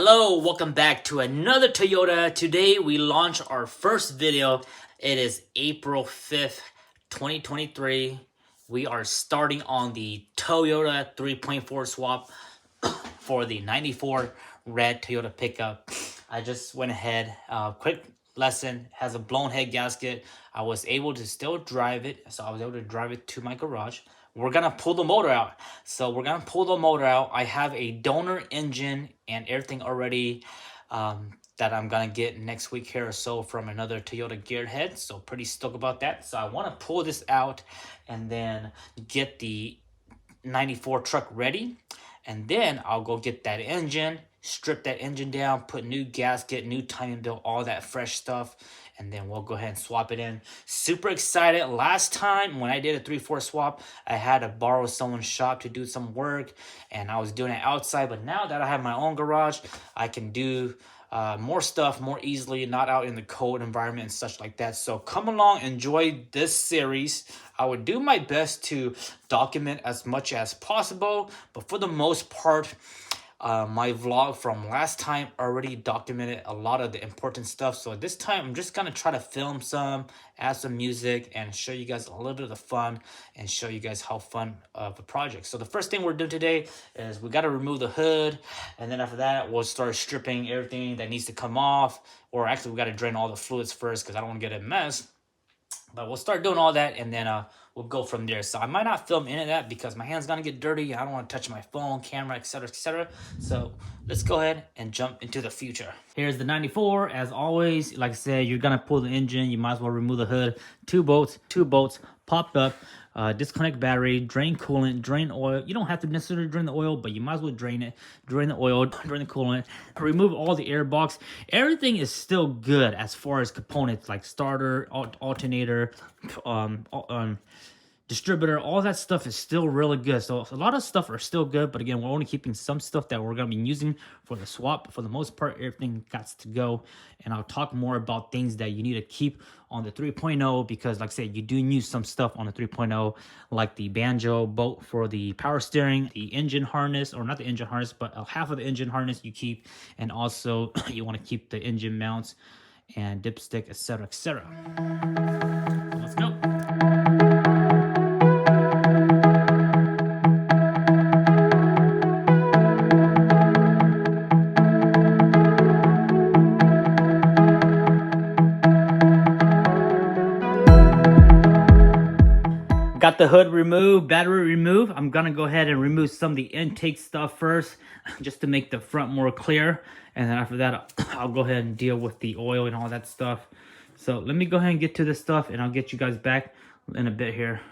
Hello, welcome back to another Toyota. Today we launch our first video. It is April 5th, 2023. We are starting on the Toyota 3.4 swap for the 94 red Toyota pickup. I just went ahead, quick lesson, has a blown head gasket. I was able to still drive it, so I was able to drive it to my garage. We're gonna pull the motor out. I have a donor engine and everything already that I'm gonna get next week here or so from another Toyota gearhead. So pretty stoked about that. So I want to pull this out and then get the 94 truck ready, and then I'll go get that engine, strip that engine down, put new gasket, new timing belt, all that fresh stuff, and then we'll go ahead and swap it in. Super excited. Last time when I did a 3.4 swap, I had to borrow someone's shop to do some work, and I was doing it outside. But now that I have my own garage, I can do more stuff more easily, not out in the cold environment and such like that. So come along, enjoy this series. I would do my best to document as much as possible, but for the most part, my vlog from last time already documented a lot of the important stuff. So this time I'm just gonna try to film some, add some music, and show you guys a little bit of the fun and show you guys how fun of a project. So the first thing we're doing today is we got to remove the hood, and then after that we'll start stripping everything that needs to come off, or actually we got to drain all the fluids first because I don't want to get a mess. But we'll start doing all that, and then we'll go from there. So I might not film any of that because my hand's gonna get dirty. I don't want to touch my phone, camera, etc., etc. So let's go ahead and jump into the future. Here's the 94. As always, like I said, you're gonna pull the engine. You might as well remove the hood. Two bolts popped up. Disconnect battery, drain coolant, drain oil. You don't have to necessarily drain the oil, but you might as well drain it. Drain the oil, drain the coolant. Remove all the air box. Everything is still good as far as components like starter, alternator, distributor, all that stuff is still really good. So a lot of stuff are still good, but again, we're only keeping some stuff that we're going to be using for the swap. But for the most part, everything got to go, and I'll talk more about things that you need to keep on the 3.0 because like I said, you do use some stuff on the 3.0 like the banjo bolt for the power steering, the engine harness, or not the engine harness, but half of the engine harness you keep, and also you want to keep the engine mounts and dipstick, etc., etc. Let's go. Got the hood removed, battery removed. I'm gonna go ahead and remove some of the intake stuff first, just to make the front more clear. And then after that, I'll go ahead and deal with the oil and all that stuff. So let me go ahead and get to this stuff, and I'll get you guys back in a bit here.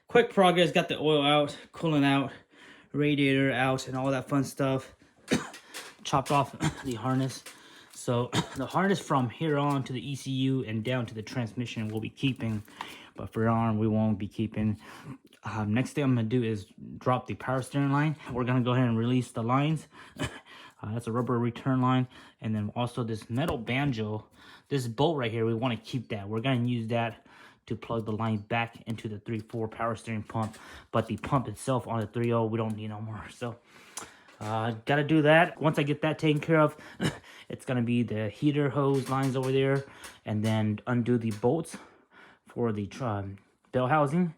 Quick progress, got the oil out, coolant out, radiator out, and all that fun stuff. Chopped off the harness. So the harness from here on to the ECU and down to the transmission we'll be keeping, but for on we won't be keeping. Next thing I'm gonna do is drop the power steering line. We're gonna go ahead and release the lines. That's a rubber return line, and then also this metal banjo, this bolt right here, we want to keep that. We're gonna use that to plug the line back into the 3.4 power steering pump, but the pump itself on the 3.0 we don't need no more. So gotta do that. Once I get that taken care of, it's gonna be the heater hose lines over there, and then undo the bolts for the bell housing,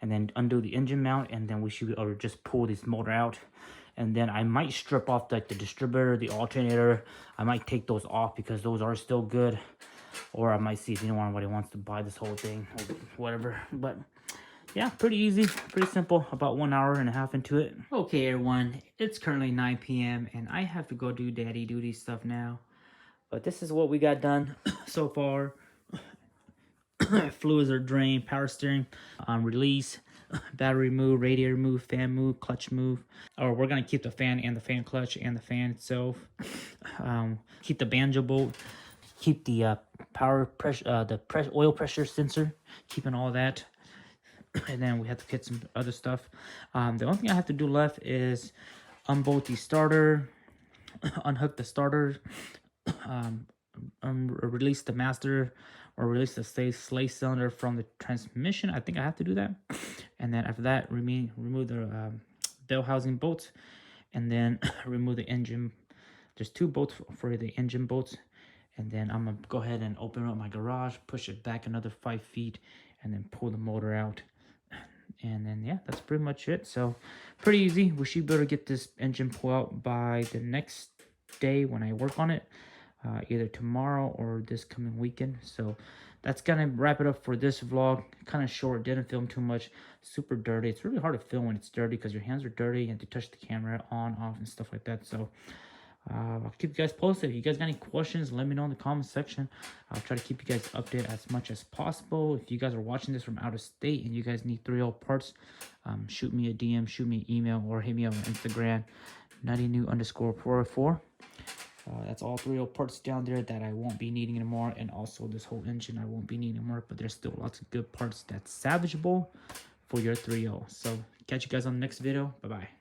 and then undo the engine mount, and then we should be able to just pull this motor out. And then I might strip off like the distributor, the alternator. I might take those off because those are still good. Or I might see if anybody wants to buy this whole thing or whatever. But yeah, pretty easy, pretty simple. About 1.5 hours into it. Okay, everyone, it's currently 9 p.m. and I have to go do daddy duty stuff now. But this is what we got done so far. Fluids are drained, power steering on release. battery move, radiator move, fan move, clutch move. Or we're gonna keep the fan and the fan clutch and the fan itself. Keep the banjo bolt, keep the power pressure, oil pressure sensor, keeping all that. And then we have to get some other stuff. The only thing I have to do left is unbolt the starter, unhook the starter, release the master, or release the slave cylinder from the transmission. I think I have to do that. And then after that, remove the bell housing bolts, and then remove the engine. There's 2 bolts for the engine bolts. And then I'm gonna go ahead and open up my garage, push it back another 5 feet, and then pull the motor out. And then yeah, that's pretty much it. So pretty easy. We should be able to get this engine pulled out by the next day when I work on it, either tomorrow or this coming weekend. So that's gonna wrap it up for this vlog. Kind of short, didn't film too much, super dirty. It's really hard to film when it's dirty because your hands are dirty and to touch the camera on, off, and stuff like that. So I'll keep you guys posted. If you guys got any questions, let me know in the comment section. I'll try to keep you guys updated as much as possible. If you guys are watching this from out of state and you guys need 3.0 parts, shoot me a DM, shoot me an email, or hit me up on Instagram, NuttyNu_404. That's all 3.0 parts down there that I won't be needing anymore, and also this whole engine I won't be needing anymore, but there's still lots of good parts that's salvageable for your 3.0. So catch you guys on the next video. Bye bye.